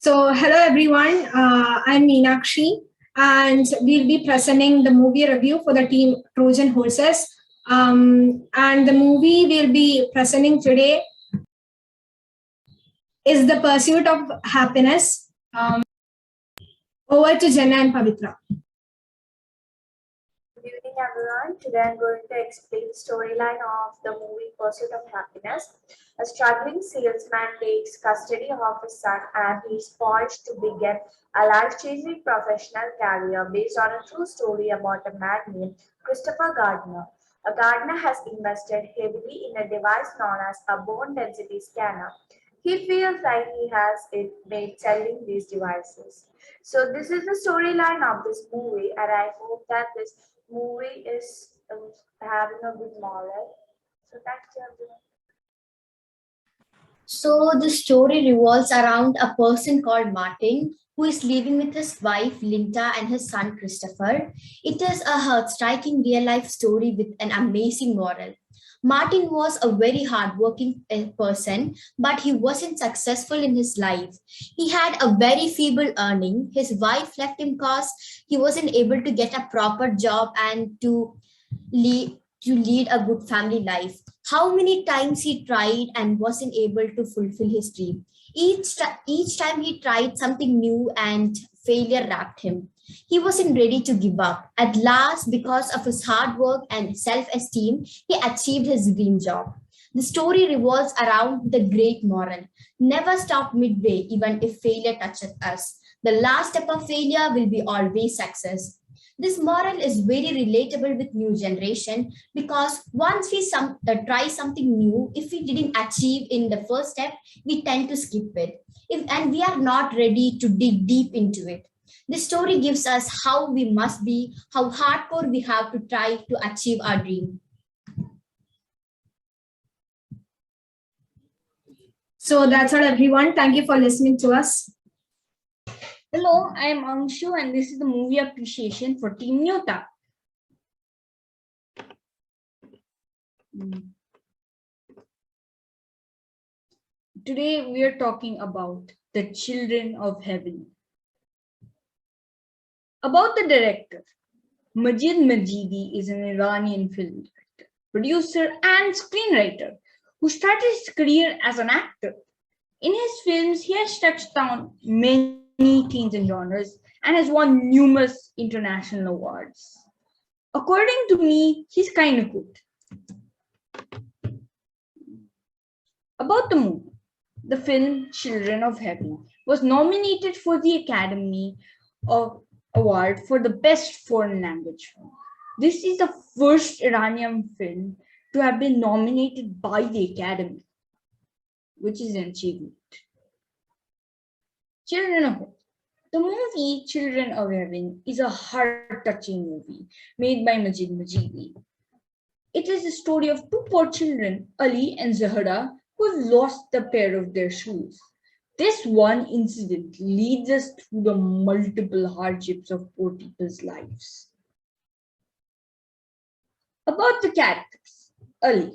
So, hello everyone. I'm Meenakshi, and we'll be presenting the movie review for the team Trojan Horses. And the movie we'll be presenting today is The Pursuit of Happiness. Over to Jenna and Pavitra. Good evening, everyone. Today I'm going to explain the storyline of the movie Pursuit of Happiness. A struggling salesman takes custody of his son and he's poised to begin a life-changing professional career based on a true story about a man named Christopher Gardner. A gardener has invested heavily in a device known as a bone density scanner. He feels like he has it made selling these devices. So this is the storyline of this movie, and I hope that this movie is having a good moral. So thank you, everyone. So the story revolves around a person called Martin who is living with his wife Linda and his son Christopher. It is a heart-striking real-life story with an amazing moral. Martin was a very hardworking person, but he wasn't successful in his life. He had a very feeble earning. His wife left him because he wasn't able to get a proper job and to lead a good family life. How many times he tried and wasn't able to fulfill his dream. Each time he tried something new and failure wrapped him. He wasn't ready to give up. At last, because of his hard work and self-esteem, he achieved his dream job. The story revolves around the great moral. Never stop midway, even if failure touches us. The last step of failure will be always success. This moral is very relatable with new generation because once we try something new, if we didn't achieve in the first step, we tend to skip it. And we are not ready to dig deep into it. This story gives us how we must be, how hardcore we have to try to achieve our dream. So that's all, everyone. Thank you for listening to us. Hello, I am Angshu, and this is the movie appreciation for Team Nyota. Today we are talking about The Children of Heaven. About the director, Majid Majidi is an Iranian film director, producer, and screenwriter who started his career as an actor. In his films, he has touched on many themes and genres and has won numerous international awards. According to me, he's kind of good. About the movie, the film Children of Heaven was nominated for the Academy Award for the Best Foreign Language Film. This is the first Iranian film to have been nominated by the Academy, which is an achievement. Children of Heaven. The movie Children of Heaven is a heart-touching movie made by Majid Majidi. It is the story of two poor children, Ali and Zahra, who lost the pair of their shoes. This one incident leads us through the multiple hardships of poor people's lives. About the characters, Ali.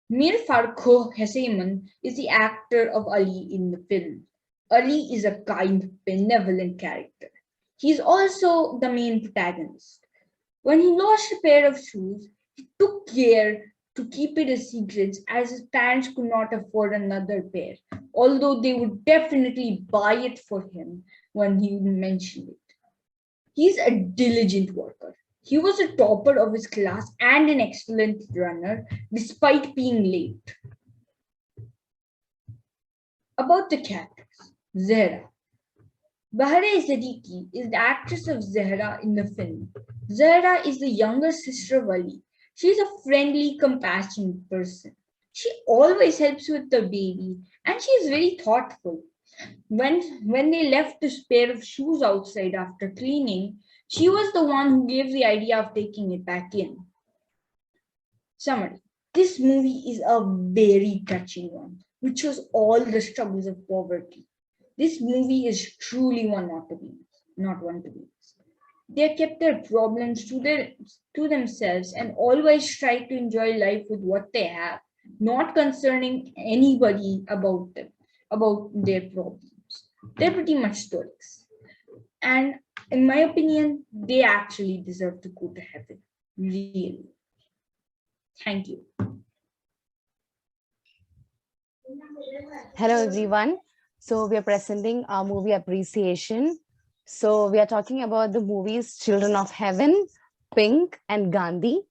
Mir Farkho Hesayman is the actor of Ali in the film. Ali is a kind, benevolent character. He is also the main protagonist. When he lost a pair of shoes, he took care to keep it a secret as his parents could not afford another pair, although they would definitely buy it for him when he mentioned it. He is a diligent worker. He was a topper of his class and an excellent runner despite being late. About the characters. Zahra. Bahare Zadiki is the actress of Zahra in the film. Zahra is the younger sister of Ali. She is a friendly, compassionate person. She always helps with the baby and she is very thoughtful. When they left this pair of shoes outside after cleaning, she was the one who gave the idea of taking it back in. Summary. This movie is a very touching one, which shows all the struggles of poverty. This movie is truly one not one to be missed. They kept their problems to themselves and always try to enjoy life with what they have, not concerning anybody about their problems. They're pretty much stoics. And in my opinion, they actually deserve to go to heaven. Really. Thank you. Hello, everyone. So, we are presenting our movie appreciation. So, we are talking about the movies Children of Heaven, Pink, and Gandhi.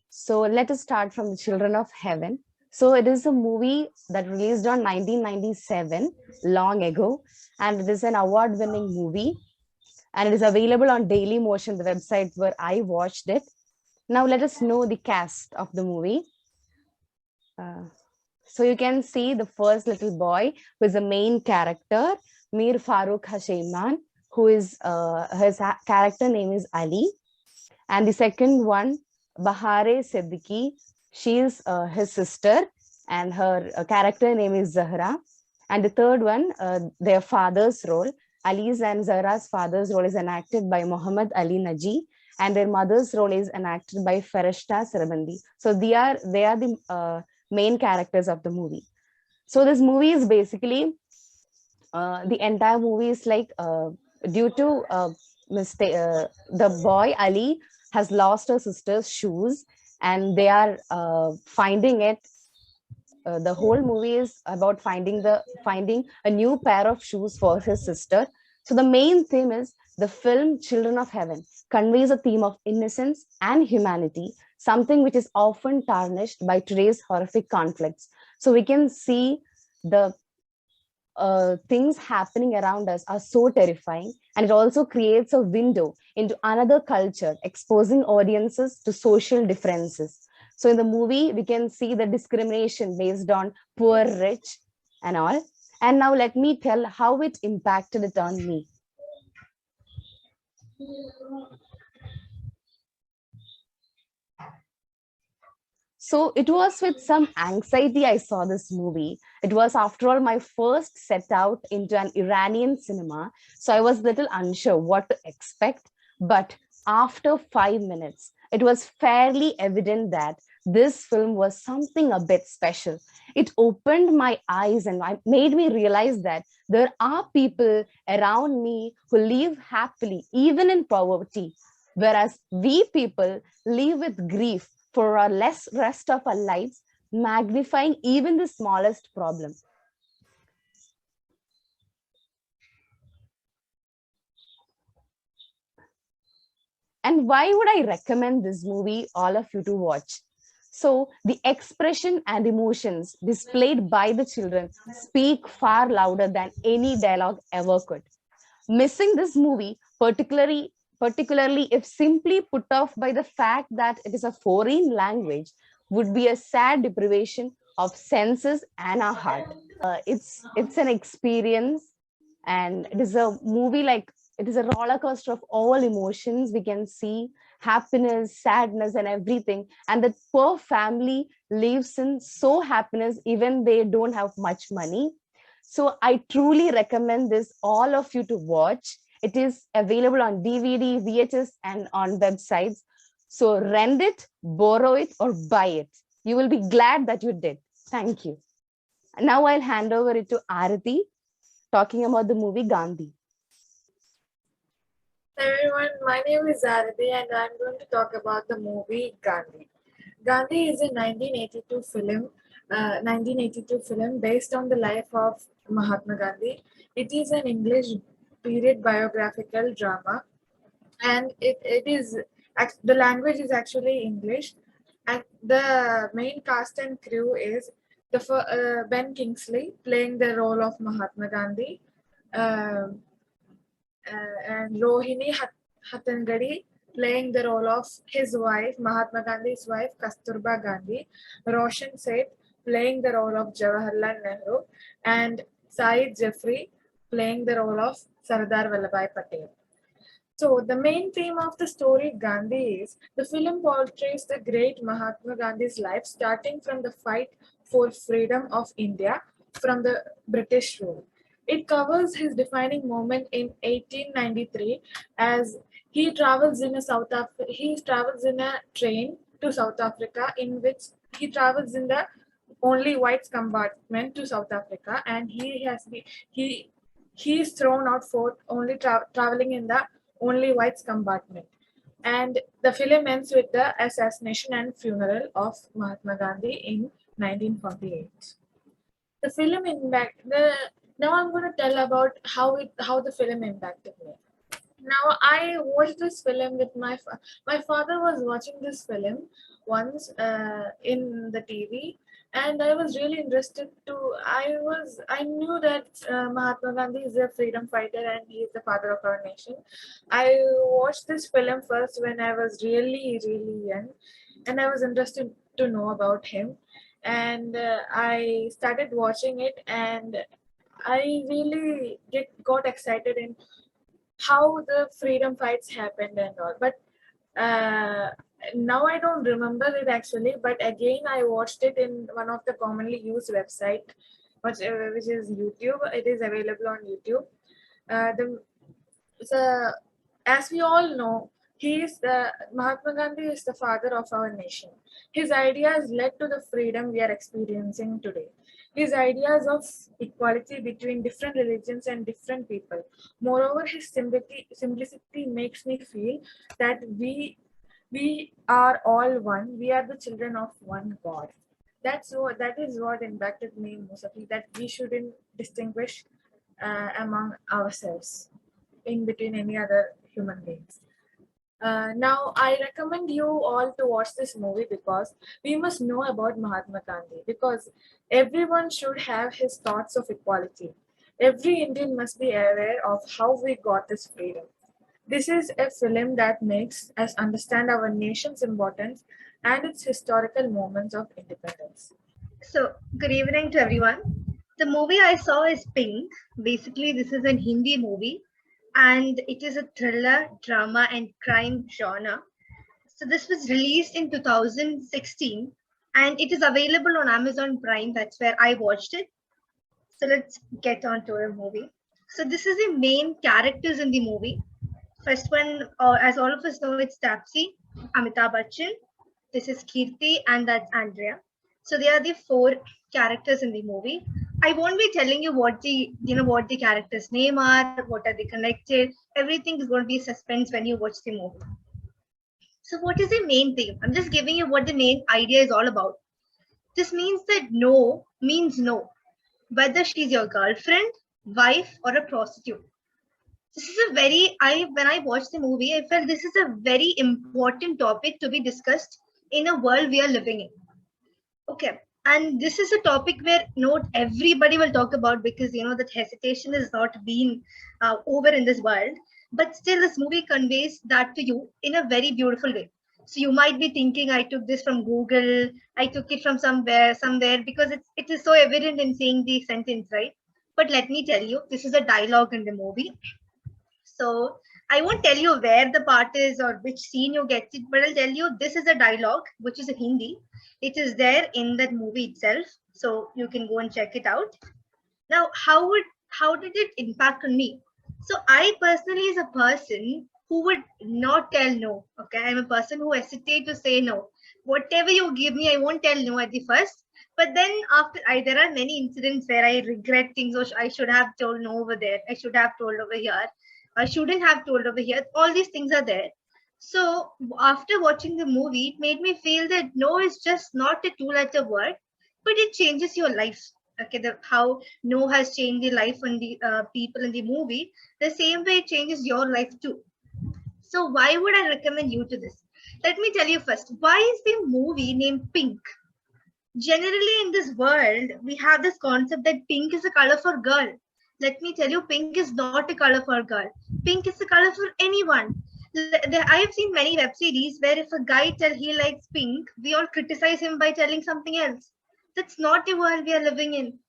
So, let us start from the Children of Heaven. So, it is a movie that released on 1997, long ago, and it is an award winning movie. And it is available on Daily Motion, the website where I watched it. Now, let us know the cast of the movie. So you can see the first little boy who is the main character, Mir Farooq Hashaiman, who is his character name is Ali. And the second one, Bahare Siddiqui, she is his sister and her character name is Zahra. And the third one, their father's role, Ali's and Zahra's father's role is enacted by Muhammad Ali Naji, and their mother's role is enacted by Farishta Sarabandi. So they are the main characters of the movie. So this movie is basically the entire movie is like due to mistake, the boy Ali has lost her sister's shoes, and they are finding it. The whole movie is about finding a new pair of shoes for his sister. So the main theme is the film Children of Heaven conveys a theme of innocence and humanity, something which is often tarnished by today's horrific conflicts. So we can see the things happening around us are so terrifying, and it also creates a window into another culture, exposing audiences to social differences. So in the movie, we can see the discrimination based on poor, rich, and all. And now let me tell how it impacted it on me. So it was with some anxiety I saw this movie. It was, after all, my first set out into an Iranian cinema. So I was a little unsure what to expect. But after 5 minutes, it was fairly evident that this film was something a bit special. It opened my eyes and made me realize that there are people around me who live happily, even in poverty, whereas we people live with grief for our rest of our lives, magnifying even the smallest problem. And why would I recommend this movie all of you to watch? So the expression and emotions displayed by the children speak far louder than any dialogue ever could. Missing this movie, particularly if simply put off by the fact that it is a foreign language, would be a sad deprivation of senses and our heart. It's an experience, and it is a movie like it is a roller coaster of all emotions. We can see happiness, sadness, and everything. And the poor family lives in so happiness, even they don't have much money. So I truly recommend this all of you to watch. It is available on DVD, VHS, and on websites. So rent it, borrow it, or buy it. You will be glad that you did. Thank you. Now I'll hand over it to Arati, talking about the movie Gandhi. Hey everyone, my name is Arati and I'm going to talk about the movie Gandhi. Gandhi is a 1982 film based on the life of Mahatma Gandhi. It is an English period biographical drama, and the language is actually English, and the main cast and crew is Ben Kingsley playing the role of Mahatma Gandhi, um, and Rohini Hattangadi playing the role of his wife, Mahatma Gandhi's wife, Kasturba Gandhi, Roshan Seth playing the role of Jawaharlal Nehru, and Saeed Jeffrey playing the role of Sardar Vallabhbhai Patel. So the main theme of the story Gandhi is the film portrays the great Mahatma Gandhi's life starting from the fight for freedom of India from the British rule. It covers his defining moment in 1893 as he travels in a train to South Africa, in which he travels in the only white compartment to South Africa, and he he is thrown out for only traveling in the only whites compartment. And the film ends with the assassination and funeral of Mahatma Gandhi in 1948. The film impact the now I'm going to tell about how the film impacted me. Now I watched this film with my father was watching this film once in the TV, and I was really interested to. I knew that Mahatma Gandhi is a freedom fighter and he is the father of our nation. I watched this film first when I was really young, and I was interested to know about him, and I started watching it, and I really got excited in how the freedom fights happened and all. But uh, now I don't remember it actually. But again, I watched it in one of the commonly used website, which is YouTube. It is available on YouTube. The so, as we all know, he is the Mahatma Gandhi is the father of our nation. His ideas led to the freedom we are experiencing today. His ideas of equality between different religions and different people. Moreover, his simplicity makes me feel that we are all one. We are the children of one God. That is what impacted me mostly. That we shouldn't distinguish among ourselves in between any other human beings. Now, I recommend you all to watch this movie because we must know about Mahatma Gandhi because everyone should have his thoughts of equality. Every Indian must be aware of how we got this freedom. This is a film that makes us understand our nation's importance and its historical moments of independence. So, good evening to everyone. The movie I saw is Pink. Basically, this is a Hindi movie and it is a thriller, drama, and crime genre. So, this was released in 2016 and it is available on Amazon Prime. That's where I watched it. So, let's get on to the movie. So, this is the main characters in the movie. First one, as all of us know, it's Tapsi, Amitabh Bachchan. This is Kirti, and that's Andrea. So they are the four characters in the movie. I won't be telling you what the characters' name are, what are they connected. Everything is going to be suspense when you watch the movie. So what is the main theme? I'm just giving you what the main idea is all about. This means that no means no, whether she's your girlfriend, wife, or a prostitute. This is a very when I watched the movie, I felt this is a very important topic to be discussed in a world we are living in. Okay, and this is a topic where not everybody will talk about because that hesitation is not being over in this world. But still, this movie conveys that to you in a very beautiful way. So you might be thinking, I took this from Google, I took it from somewhere, because it is so evident in saying the sentence, right? But let me tell you, this is a dialogue in the movie. So I won't tell you where the part is or which scene you get it, but I'll tell you this is a dialogue, which is a Hindi. It is there in that movie itself. So you can go and check it out. Now, how did it impact on me? So I personally is a person who would not tell no. Okay. I'm a person who hesitate to say no. Whatever you give me, I won't tell no at the first. But then there are many incidents where I regret things, or I should have told no over there. I should have told over here. I shouldn't have told over here. All these things are there. So after watching the movie, it made me feel that no is just not a two-letter word, but it changes your life. Okay, how no has changed the life and the people in the movie, the same way it changes your life too. So why would I recommend you to this? Let me tell you first, why is the movie named Pink? Generally in this world, we have this concept that pink is a color for girl. Let me tell you, pink is not a color for a girl. Pink is a color for anyone. I have seen many web series where if a guy tells he likes pink, we all criticize him by telling something else. That's not the world we are living in.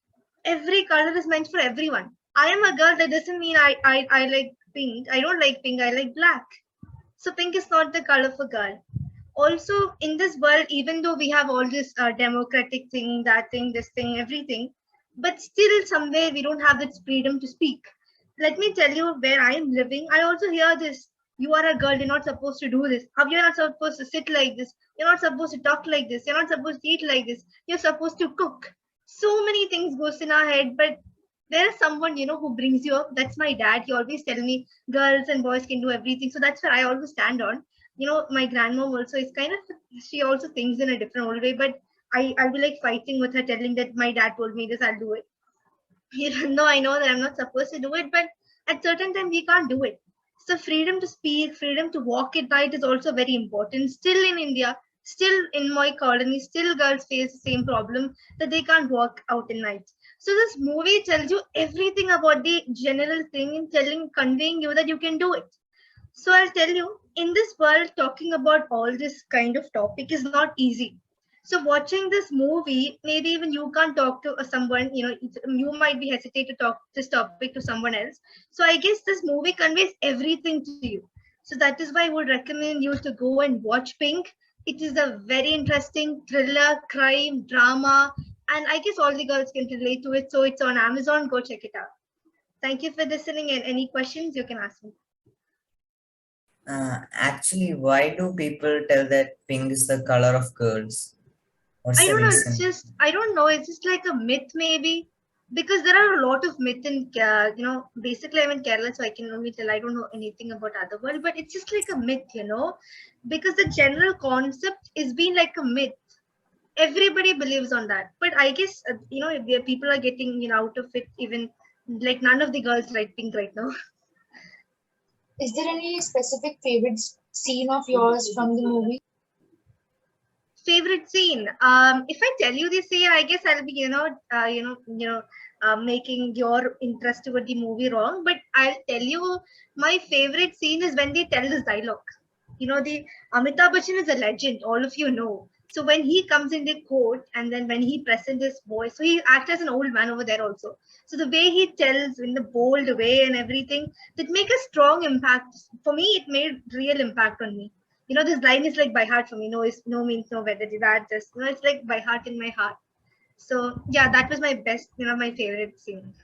Every color is meant for everyone. I am a girl, that doesn't mean I like pink. I don't like pink, I like black. So pink is not the color for girl. Also, in this world, even though we have all this democratic thing, that thing, this thing, everything, but still somewhere we don't have that freedom to speak. Let me tell you where I am living. I also hear this. You are a girl, you're not supposed to do this. You're not supposed to sit like this. You're not supposed to talk like this. You're not supposed to eat like this. You're supposed to cook. So many things goes in our head, but There is someone, who brings you up. That's my dad. He always tell me girls and boys can do everything. So that's where I always stand on. My grandmom also is kind of, she also thinks in a different old way, but I'll be like fighting with her, telling that my dad told me this, I'll do it. Even though I know that I'm not supposed to do it, but at certain time we can't do it. So freedom to speak, freedom to walk at night is also very important. Still in India, still in my colony, still girls face the same problem that they can't walk out at night. So this movie tells you everything about the general thing and conveying you that you can do it. So I'll tell you, in this world, talking about all this kind of topic is not easy. So watching this movie, maybe even you can't talk to someone, you might be hesitate to talk this topic to someone else. So I guess this movie conveys everything to you. So that is why I would recommend you to go and watch Pink. It is a very interesting thriller, crime, drama, and I guess all the girls can relate to it. So it's on Amazon. Go check it out. Thank you for listening, and any questions you can ask me. Actually, why do people tell that pink is the color of girls? What's I the don't know. It's reason? just I don't know. It's just like a myth, maybe, because there are a lot of myth in Basically, I'm in Kerala, so I can only tell. I don't know anything about other world, but it's just like a myth, because the general concept is being like a myth. Everybody believes on that, but I guess if the people are getting out of it. Even like none of the girls like pink right now. Is there any specific favorite scene of yours from the movie? Favorite scene. If I tell you this scene, I guess I'll be making your interest toward the movie wrong, but I'll tell you my favorite scene is when they tell this dialogue. The Amitabh Bachchan is a legend, all of you know. So when he comes in the court and then when he presents his voice, so he acts as an old man over there also. So the way he tells in the bold way and everything, that make a strong impact. For me, it made real impact on me. This line is like by heart for me. No is no means no, whether that just it's like by heart in my heart. So yeah, that was my best, my favorite scene.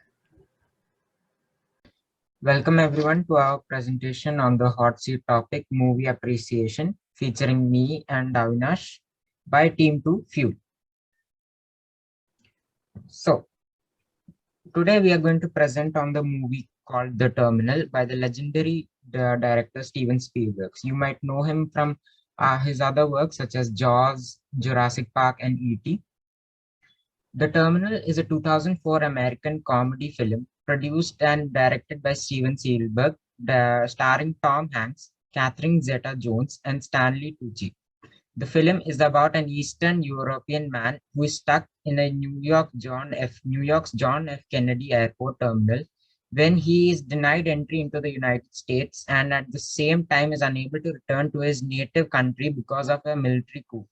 Welcome everyone to our presentation on the hot seat topic movie appreciation, featuring me and Avinash by Team 2 Fuel. So today we are going to present on the movie called The Terminal by the legendary director Steven Spielberg. You might know him from his other works such as Jaws, Jurassic Park, and E.T. The Terminal is a 2004 American comedy film produced and directed by Steven Spielberg, starring Tom Hanks, Catherine Zeta-Jones, and Stanley Tucci. The film is about an Eastern European man who is stuck in a New York's John F. Kennedy Airport terminal when he is denied entry into the United States and at the same time is unable to return to his native country because of a military coup.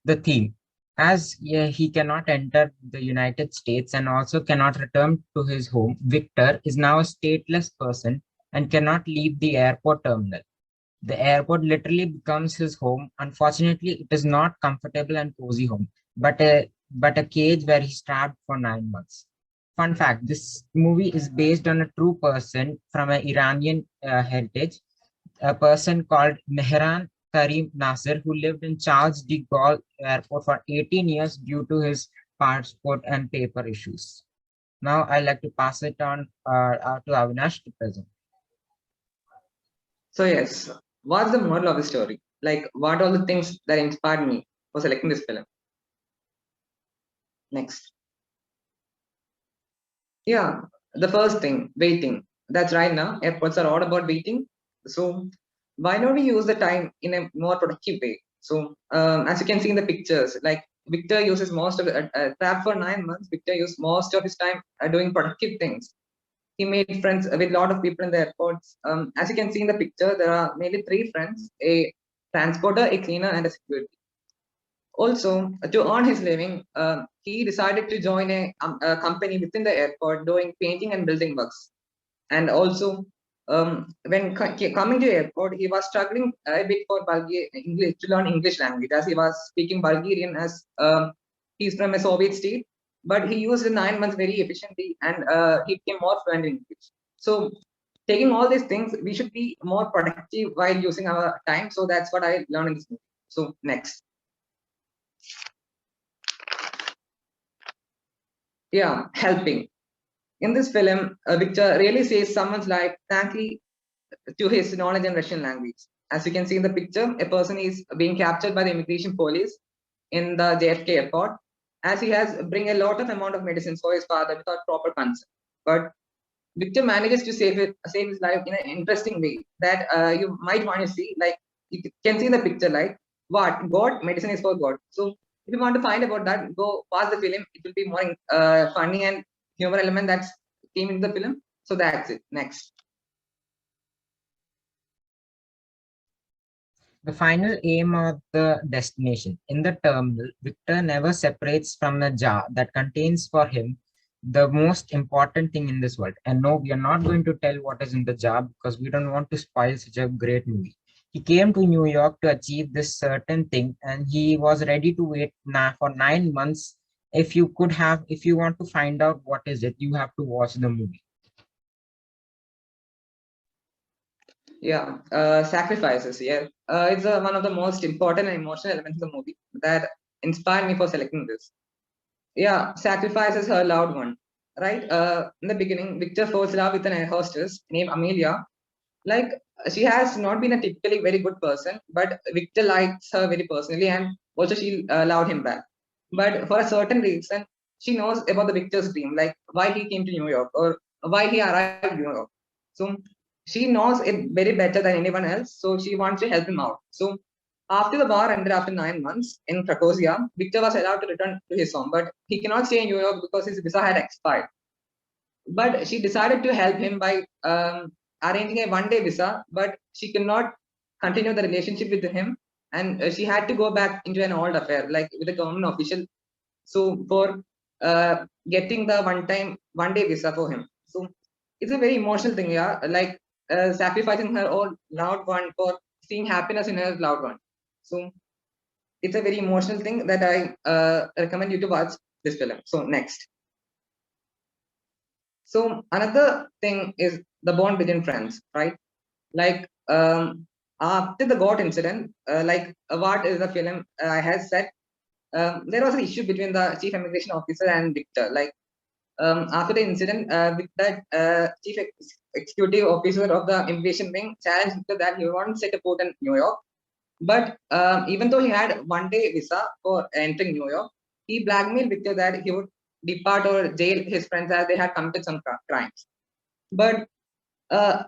The theme: as he cannot enter the United States and also cannot return to his home, Victor is now a stateless person and cannot leave the airport terminal. The airport literally becomes his home. Unfortunately, it is not comfortable and cozy home, but a cage where he's trapped for 9 months. Fun fact, this movie is based on a true person from an Iranian heritage, a person called Mehran Karim Nasser, who lived in Charles de Gaulle Airport for 18 years due to his passport and paper issues. Now, I'd like to pass it on to Avinash to present. So yes, what's the moral of the story? Like, what are the things that inspired me for selecting this film? Next. Yeah, the first thing, waiting. That's right now. Airports are all about waiting. So why don't we use the time in a more productive way? So as you can see in the pictures, like Victor uses most of the trapped for 9 months. Victor used most of his time doing productive things. He made friends with a lot of people in the airports. As you can see in the picture, there are mainly 3 friends: a transporter, a cleaner, and a security. Also, to earn his living, he decided to join a company within the airport doing painting and building works. And also, when coming to the airport, he was struggling a bit for English to learn English language, as he was speaking Bulgarian, as he's from a Soviet state. But he used the 9 months very efficiently, and he became more fluent in English. So, taking all these things, we should be more productive while using our time. So that's what I learned in this movie. So next. yeah, helping. In this film, Victor really saves someone's life thanks to his knowledge in Russian language. As you can see in the picture, a person is being captured by the immigration police in the JFK airport, as he has bring a lot of amount of medicines for his father without proper consent. But Victor manages to save his life in an interesting way that you might want to see. Like you can see in the picture, like what God medicine is for God. So if you want to find about that, go watch the film. It will be more funny and humor element that's came in the film. So that's it. Next. The final aim of the destination. In the terminal, Victor never separates from the jar that contains for him the most important thing in this world. And no, we are not going to tell what is in the jar because we don't want to spoil such a great movie. He came to New York to achieve this certain thing, and he was ready to wait for 9 months. If you want to find out what is it, you have to watch the movie. Yeah, sacrifices. Yeah, it's one of the most important and emotional elements of the movie that inspired me for selecting this. Yeah, sacrifices her loved one. Right. In the beginning, Victor falls in love with an air hostess named Amelia. Like she has not been a typically very good person, but Victor likes her very personally, and also she loved him back. But for a certain reason, she knows about the Victor's dream, like why he came to New York or why he arrived in New York. So she knows it very better than anyone else. So she wants to help him out. So after the war ended after 9 months in Krakosia, Victor was allowed to return to his home, but he cannot stay in New York because his visa had expired. But she decided to help him by arranging a one-day visa, but she could not continue the relationship with him, and she had to go back into an old affair, like with a government official. So for getting the one-day visa for him. So it's a very emotional thing, yeah, like sacrificing her own loved one for seeing happiness in her loved one. So it's a very emotional thing that I recommend you to watch this film. So next. So another thing is the bond between friends, right? Like after the goat incident, what is the film I had said, there was an issue between the chief immigration officer and Victor. Like after the incident, with that executive officer of the immigration wing challenged Victor that he won't set a foot in New York. But even though he had one-day visa for entering New York, he blackmailed Victor that he would depart or jail his friends as they had committed some crimes. But uh,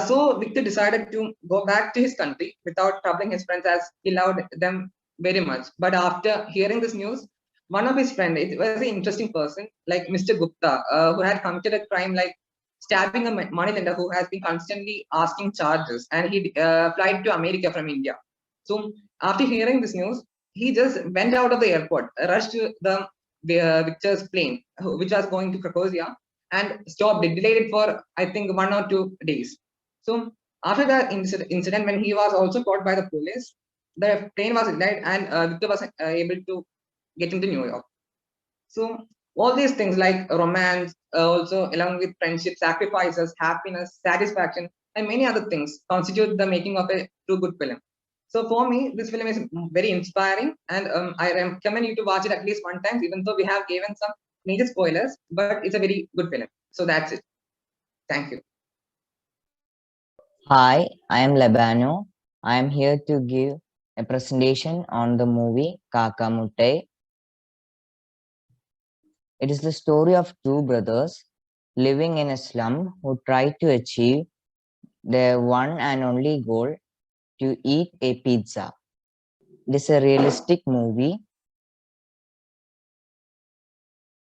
so Victor decided to go back to his country without troubling his friends as he loved them very much. But after hearing this news, one of his friends, it was an interesting person, like Mr. Gupta, who had committed a crime like stabbing a moneylender who has been constantly asking charges, and he flight to America from India. So after hearing this news, he just went out of the airport, rushed to the Victor's plane, which was going to Krakosia, and stopped it, delayed it for I think 1 or 2 days. So after that incident, when he was also caught by the police, the plane was delayed, and Victor was able to get into New York. So all these things like romance, also along with friendship, sacrifices, happiness, satisfaction, and many other things constitute the making of a true good film. So for me, this film is very inspiring, and I recommend you to watch it at least one time, even though we have given some major spoilers, but it's a very good film. So that's it. Thank you. Hi, I am Lebano. I am here to give a presentation on the movie Kakamute. It is the story of two brothers living in a slum who try to achieve their one and only goal, to eat a pizza. It is a realistic movie.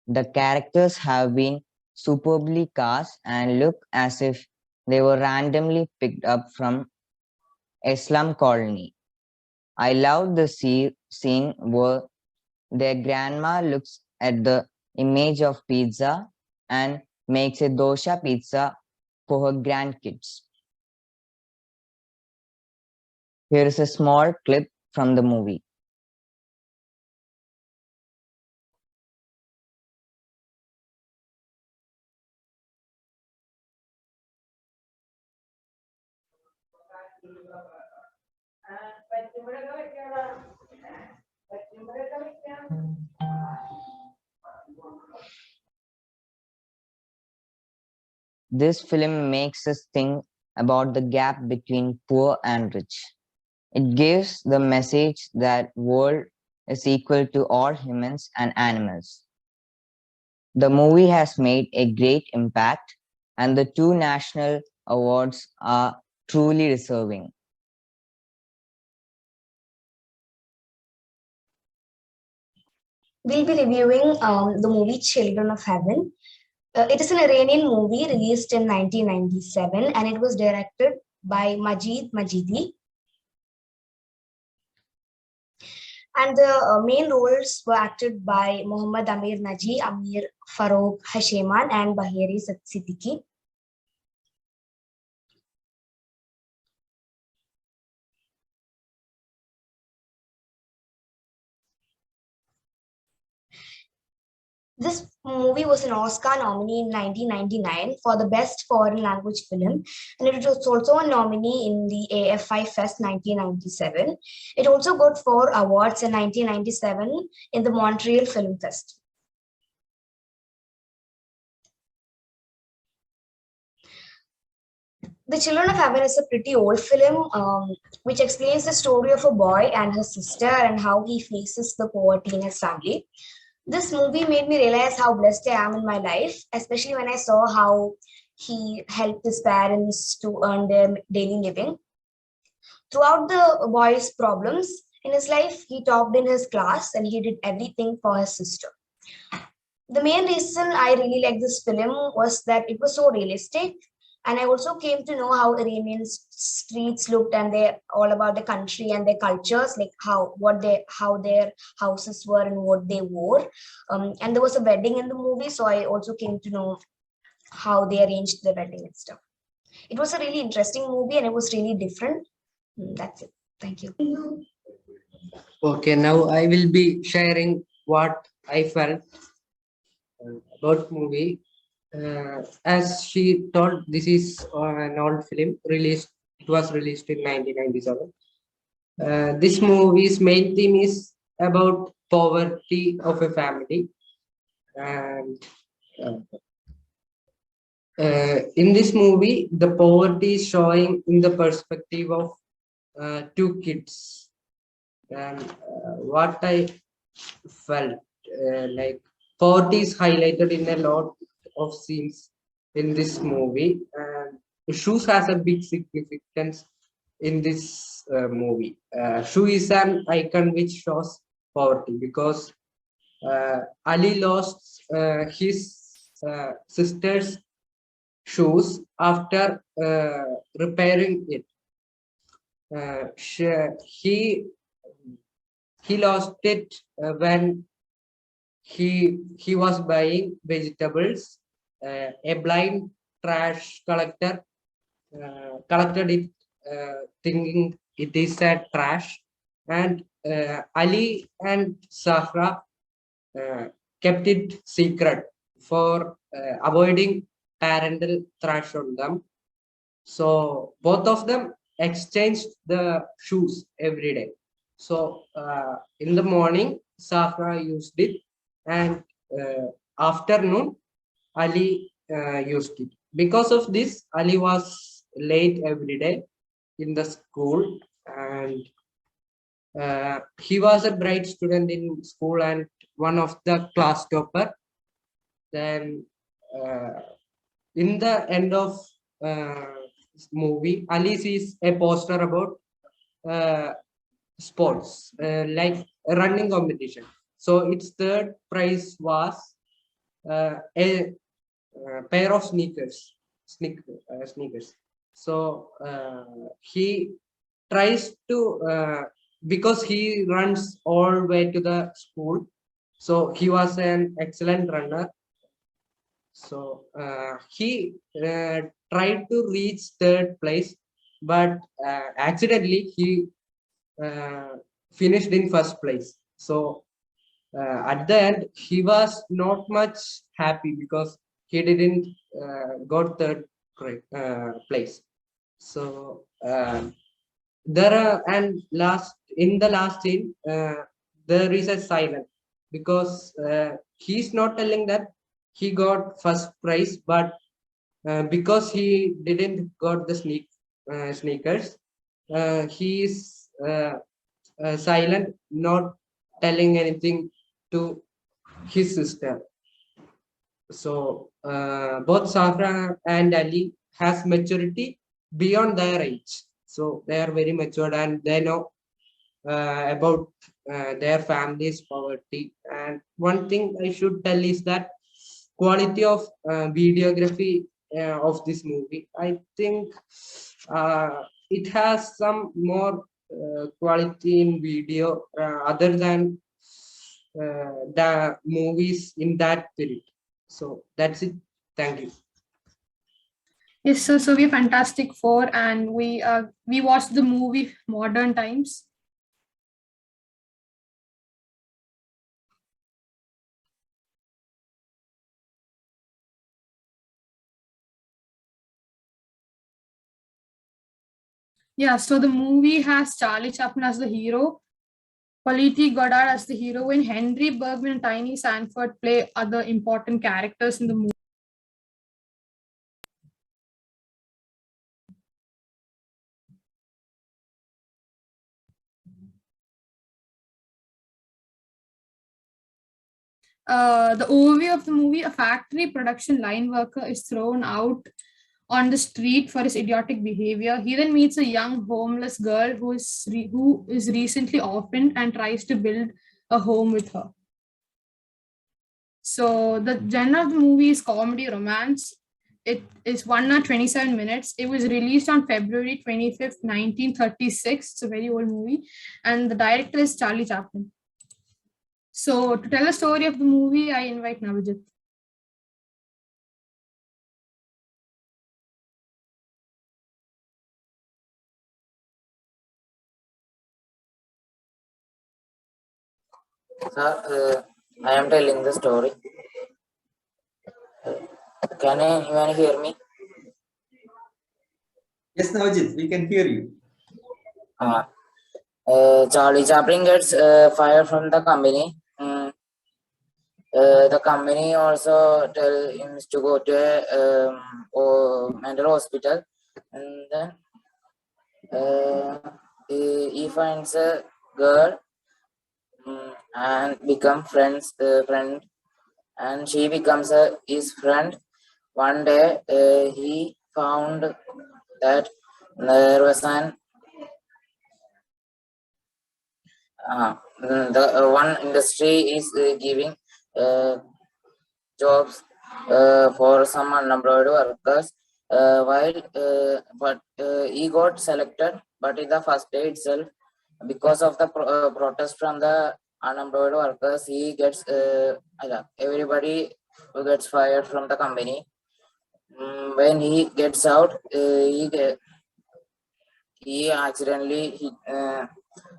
The characters have been superbly cast and look as if they were randomly picked up from a slum colony. I love the scene where their grandma looks at the image of pizza and makes a dosha pizza for her grandkids. Here is a small clip from the movie. This film makes us think about the gap between poor and rich. It gives the message that world is equal to all humans and animals. The movie has made a great impact, and the two national awards are truly deserving. We'll be reviewing the movie Children of Heaven. It is an Iranian movie released in 1997 and it was directed by Majid Majidi. And the main roles were acted by Muhammad Amir Naji, Amir Farouk Hasheman, and Bahiri Siddiqui. This movie was an Oscar nominee in 1999 for the Best Foreign Language Film, and it was also a nominee in the AFI Fest 1997. It also got 4 awards in 1997 in the Montreal Film Fest. The Children of Heaven is a pretty old film which explains the story of a boy and his sister and how he faces the poverty in his family. This movie made me realize how blessed I am in my life, especially when I saw how he helped his parents to earn their daily living. Throughout the boy's problems in his life, he topped in his class and he did everything for his sister. The main reason I really liked this film was that it was so realistic, and I also came to know how Iranian streets looked, and they're all about the country and their cultures, like how their houses were and what they wore. And there was a wedding in the movie, so I also came to know how they arranged the wedding and stuff. It was a really interesting movie, and it was really different. That's it. Thank you. Okay, now I will be sharing what I felt about movie. As she told, this is an old film released. It was released in 1997. This movie's main theme is about poverty of a family, and in this movie, the poverty is showing in the perspective of 2 kids. And what I felt like poverty is highlighted in a lot of scenes in this movie, and shoes has a big significance in this movie. Shoe is an icon which shows poverty because Ali lost his sister's shoes after repairing it. He lost it when he was buying vegetables. A blind trash collector collected it, thinking it is a trash, and Ali and Safra kept it secret for avoiding parental thrash on them. So both of them exchanged the shoes every day. So in the morning, Safra used it, and afternoon, Ali used it. Because of this, Ali was late every day in the school, and he was a bright student in school and one of the class topper. Then in the end of movie, Ali sees a poster about sports, like a running competition. So its third prize was a pair of sneakers. So he tries to, because he runs all the way to the school. So he was an excellent runner. So he tried to reach third place, but accidentally he finished in first place. So at the end, he was not much happy because he didn't got third place. So there are, and in the last scene, there is a silence because he's not telling that he got first prize, but because he didn't got the sneakers. He is silent, not telling anything to his sister. So both Safran and Ali has maturity beyond their age. So they are very matured and they know about their family's poverty. And one thing I should tell is that quality of videography of this movie. I think it has some more quality in video other than the movies in that period. So that's it. Thank you. Yes, so we're Fantastic Four, and we watched the movie Modern Times. Yeah, so the movie has Charlie Chaplin as the hero, Politi Goddard as the heroine, Henry Bergman and Tiny Sanford play other important characters in the movie. The overview of the movie: a factory production line worker is thrown out on the street for his idiotic behavior. He then meets a young homeless girl who is recently orphaned and tries to build a home with her. So the genre of the movie is comedy romance. It is 1 hour 27 minutes. It was released on February 25th, 1936. It's a very old movie. And the director is Charlie Chaplin. So to tell the story of the movie, I invite Navajit. Sir, I am telling the story. Can anyone hear me? Yes, Navajit, we can hear you. Charlie Chaplin gets fired from the company. The company also tell him to go to a mental hospital, and then he finds a girl and become friend, and she becomes his friend. One day he found that there was one industry is giving jobs for some unemployed workers, but he got selected, but in the first day itself, because of the protest from the unemployed workers, he gets everybody who gets fired from the company. When he gets out, he accidentally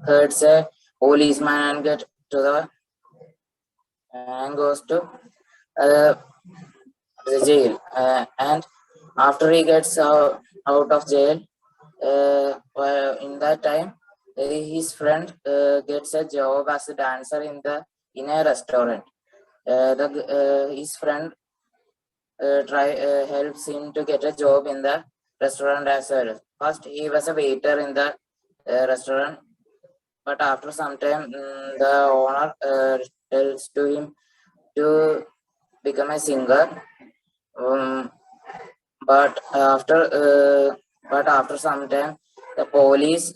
hurts a policeman and get to the and goes to the jail. And after he gets out of jail, in that time, his friend gets a job as a dancer in a restaurant. His friend helps him to get a job in the restaurant as well. First, he was a waiter in the restaurant, but after some time, the owner tells to him to become a singer. But after some time, the police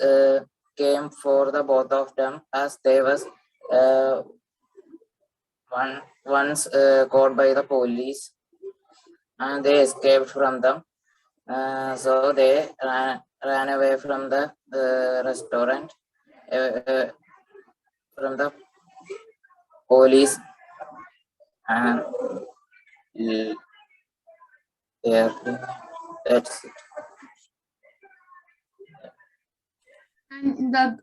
came for the both of them, as they was once caught by the police, and they escaped from them. So they ran away from the restaurant, from the police, and yeah, that's it. And the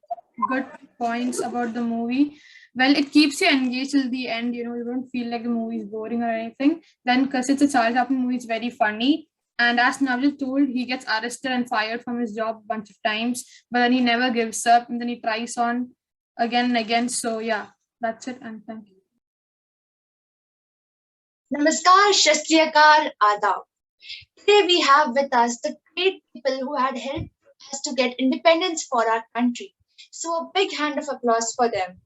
good points about the movie, well, it keeps you engaged till the end. You don't feel like the movie is boring or anything. Then, because it's a Charlie Chaplin movie, it's very funny. And as Navil told, he gets arrested and fired from his job a bunch of times, but then he never gives up, and then he tries on again and again. So yeah, that's it, and thank you. Namaskar, Shashriyakal, Adab. Today we have with us the great people who had helped us to get independence for our country. So a big hand of applause for them.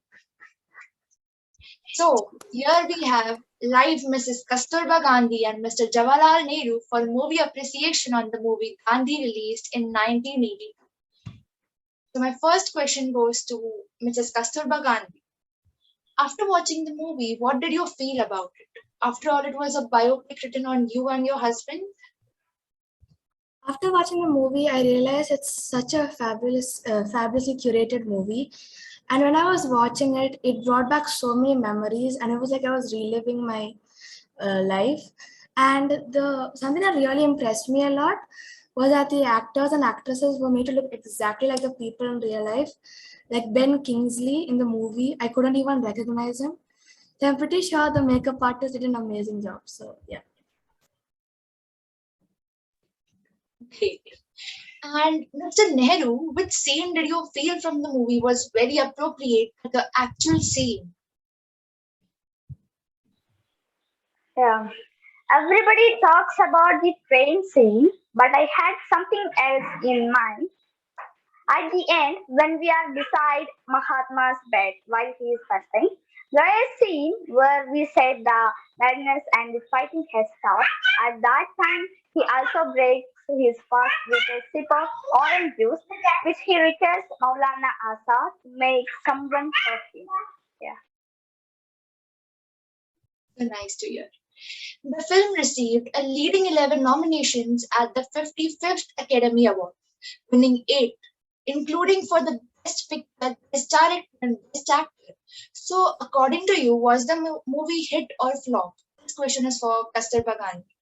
So here we have live Mrs. Kasturba Gandhi and Mr. Jawaharlal Nehru for movie appreciation on the movie Gandhi released in 1980. So my first question goes to Mrs. Kasturba Gandhi. After watching the movie, what did you feel about it? After all, it was a biopic written on you and your husband. After watching the movie, I realized it's such a fabulously curated movie. And when I was watching it, it brought back so many memories, and it was like I was reliving my life. And something that really impressed me a lot was that the actors and actresses were made to look exactly like the people in real life. Like Ben Kingsley in the movie, I couldn't even recognize him. So I'm pretty sure the makeup artist did an amazing job. So yeah. Great. And Mr. Nehru, which scene did you feel from the movie was very appropriate to the actual scene? Yeah. Everybody talks about the train scene, but I had something else in mind. At the end, when we are beside Mahatma's bed while he is fasting, there is a scene where we said the madness and the fighting has stopped. At that time, he also breaks his fast with a sip of orange juice, which he requests Maulana Azad to make someone for him. Yeah. Nice to hear. The film received a leading 11 nominations at the 55th Academy Award, winning 8, including for the Best Picture, Best Director, and Best Actor. So, according to you, was the movie hit or flop? This question is for Kasturba Gandhi.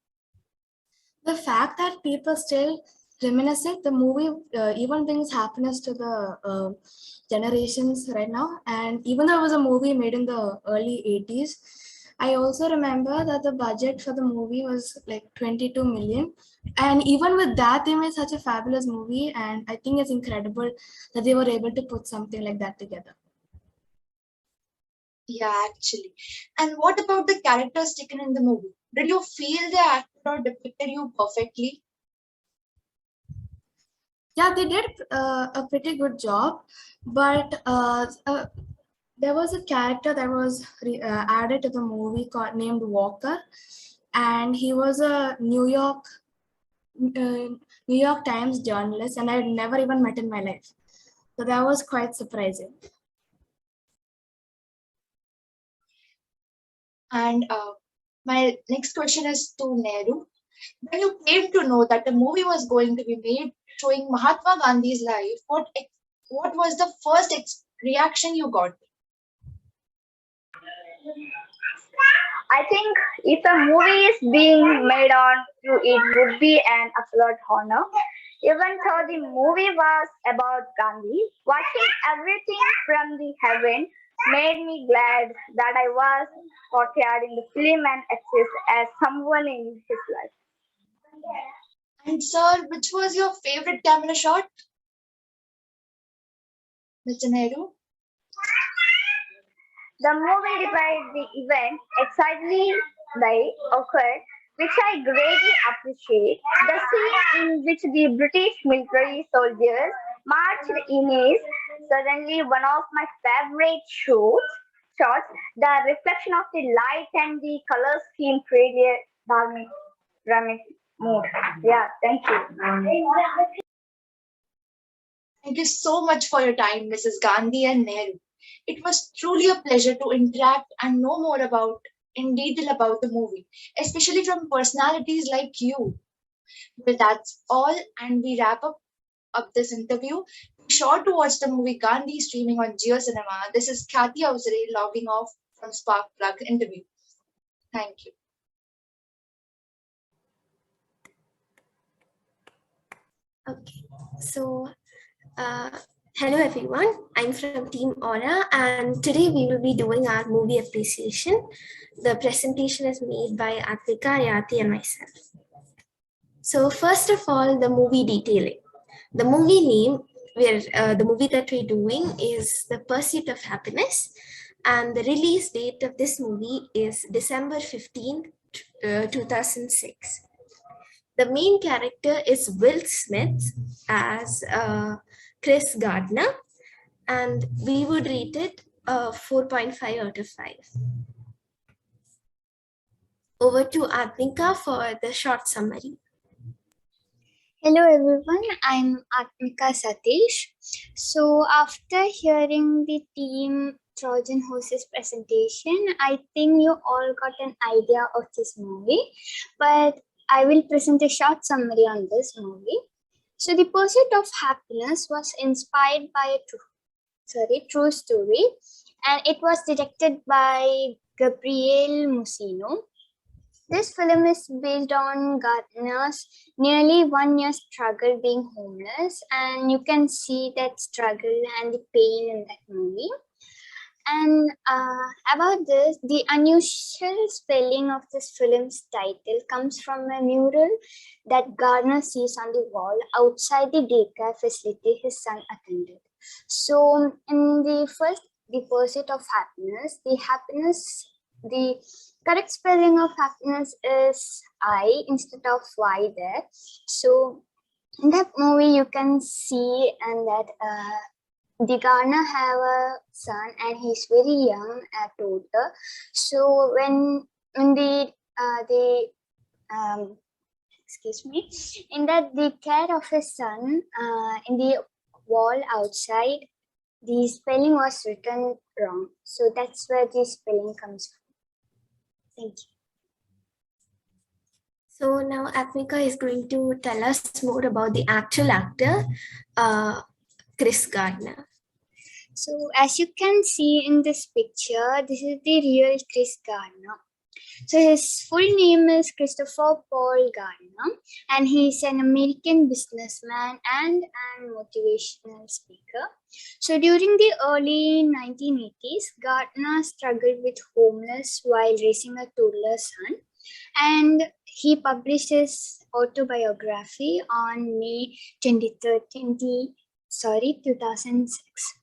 The fact that people still reminisce it, the movie even brings happiness to the generations right now. And even though it was a movie made in the early 80s, I also remember that the budget for the movie was like 22 million. And even with that, they made such a fabulous movie. And I think it's incredible that they were able to put something like that together. Yeah, actually. And what about the characters taken in the movie? Did you feel they acted or depicted you perfectly? Yeah, they did a pretty good job, but there was a character that was added to the movie named Walker, and he was a New York Times journalist, and I'd never even met in my life. So that was quite surprising. And my next question is to Nehru. When you came to know that the movie was going to be made showing Mahatma Gandhi's life, what was the first reaction you got? I think if a movie is being made on you, it would be an absolute honor. Even though the movie was about Gandhi, watching everything from the heaven made me glad that I was portrayed in the film and exist as someone in his life. And sir, which was your favorite camera shot? Mr. Nehru? The movie depicted the event exactly they occurred, which I greatly appreciate. The scene in which the British military soldiers marched in is certainly one of my favorite shots. The reflection of the light and the color scheme created a dramatic mood. Yeah, thank you. Thank you so much for your time, Mrs. Gandhi and Nehru. It was truly a pleasure to interact and know more in detail about the movie, especially from personalities like you. Well, that's all, and we wrap up this interview. Be sure to watch the movie Gandhi streaming on Geo Cinema. This is Kathy Ausere logging off from Spark Plug interview. Thank you. Okay, so hello everyone, I'm from Team Aura, and today we will be doing our movie appreciation. The presentation is made by Atika, Yati, and myself. So first of all, the movie detailing. The movie name, the movie that we're doing is The Pursuit of Happiness, and the release date of this movie is December 15th, 2006. The main character is Will Smith as Chris Gardner, and we would rate it 4.5 out of 5. Over to Atmika for the short summary. Hello everyone, I'm Atmika Satish. So after hearing the team Trojan Horses presentation, I think you all got an idea of this movie, but I will present a short summary on this movie. So The Pursuit of Happiness was inspired by a true story, and it was directed by Gabriel Musino. This film is based on Gardner's nearly 1 year struggle being homeless, and you can see that struggle and the pain in that movie. And about this, the unusual spelling of this film's title comes from a mural that Gardner sees on the wall outside the daycare facility his son attended. So in the first, The Pursuit of Happiness, the correct spelling of happiness is I instead of Y there. So in that movie, you can see and that the Gardner have a son and he's very young, a toddler. So when in that the care of his son in the wall outside, the spelling was written wrong. So that's where the spelling comes from. Thank you. So now Atmika is going to tell us more about the actual actor, Chris Gardner. So as you can see in this picture, this is the real Chris Gardner. So his full name is Christopher Paul Gardner, and he's an American businessman and an motivational speaker. So during the early 1980s, Gardner struggled with homelessness while raising a toddler son, and he published his autobiography on May 23rd, 2006.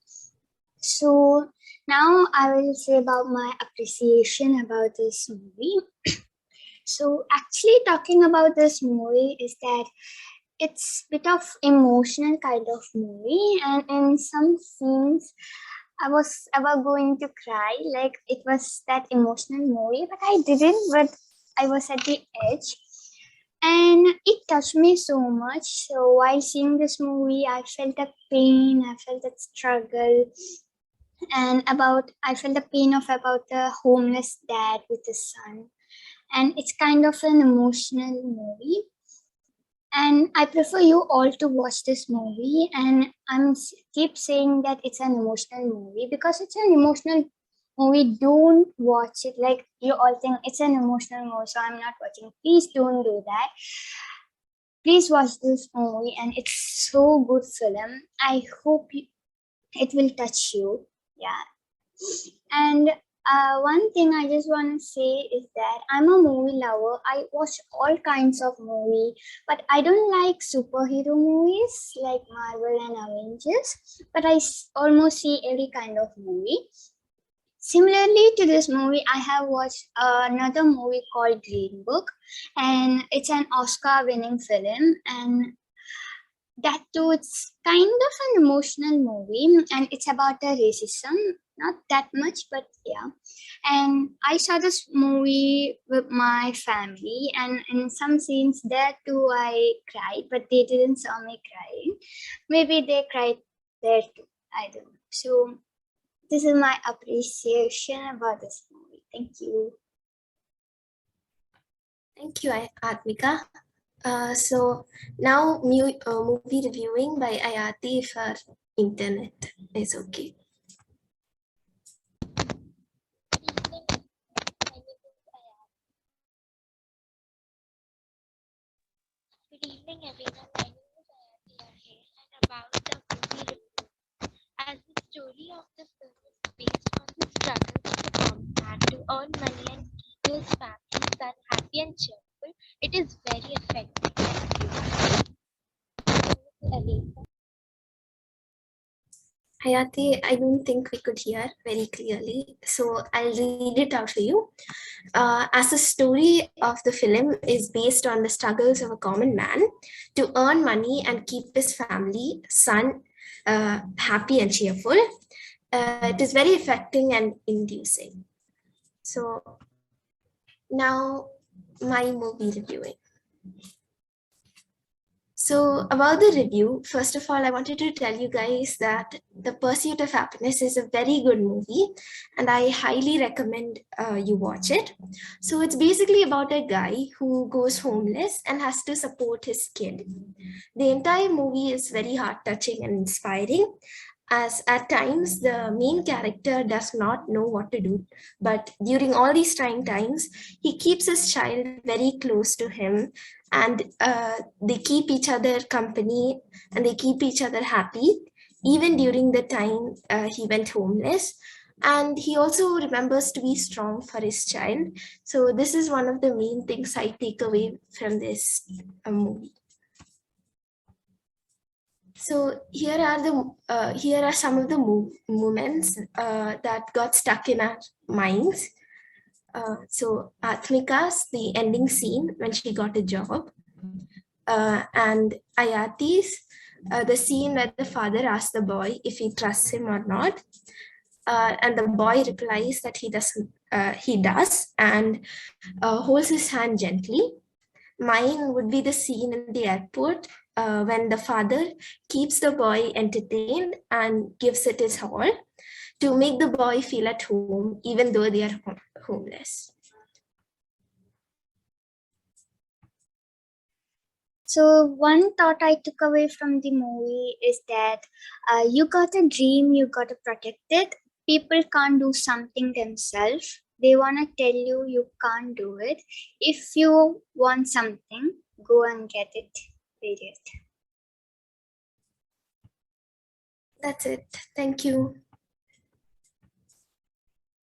So now I will say about my appreciation about this movie. So actually talking about this movie is that it's a bit of emotional kind of movie, and in some scenes I was ever going to cry, like it was that emotional movie, but I didn't, but I was at the edge. And it touched me so much. So while seeing this movie, I felt the pain, I felt that struggle, and I felt the pain of about the homeless dad with his son. And it's kind of an emotional movie. And I prefer you all to watch this movie. And keep saying that it's an emotional movie because it's an emotional movie. Don't watch it like you all think it's an emotional movie, so I'm not watching. Please don't do that. Please watch this movie, and it's so good film. I hope it will touch you. Yeah. And one thing I just want to say is that I'm a movie lover. I watch all kinds of movie, but I don't like superhero movies like Marvel and Avengers, but I almost see every kind of movie. Similarly to this movie, I have watched another movie called Green Book, and it's an Oscar-winning film, and that too, it's kind of an emotional movie, and it's about the racism, not that much, but yeah. And I saw this movie with my family, and in some scenes there too I cried, but they didn't saw me crying. Maybe they cried there too, I don't know. So this is my appreciation about this movie. Thank you. Thank you, Atmika. So now movie reviewing by Ayati if our internet is okay. Good evening, everyone. My name is Ayati here, and about the movie review. As the story of the film is based on the struggles of a common man to earn money and keep his family son happy and cheerful, it is very effective and beautiful. Hayati, I don't think we could hear very clearly, so I'll read it out for you. As the story of the film is based on the struggles of a common man to earn money and keep his family, son, happy and cheerful, it is very affecting and inducing. So now my movie reviewing. So about the review, first of all, I wanted to tell you guys that The Pursuit of Happiness is a very good movie and I highly recommend you watch it. So it's basically about a guy who goes homeless and has to support his kid. The entire movie is very heart-touching and inspiring, as at times the main character does not know what to do, but during all these trying times, he keeps his child very close to him, and they keep each other company and they keep each other happy even during the time he went homeless. And he also remembers to be strong for his child. So this is one of the main things I take away from this movie. So here are some of the moments that got stuck in our minds. So Atmika's, the ending scene when she got a job, and Ayati's, the scene where the father asks the boy if he trusts him or not, and the boy replies that he does, and holds his hand gently. Mine would be the scene in the airport when the father keeps the boy entertained and gives it his all to make the boy feel at home, even though they are homeless. So one thought I took away from the movie is that you got a dream, you got to protect it. People can't do something themselves. They want to tell you you can't do it. If you want something, go and get it. Period. That's it. Thank you.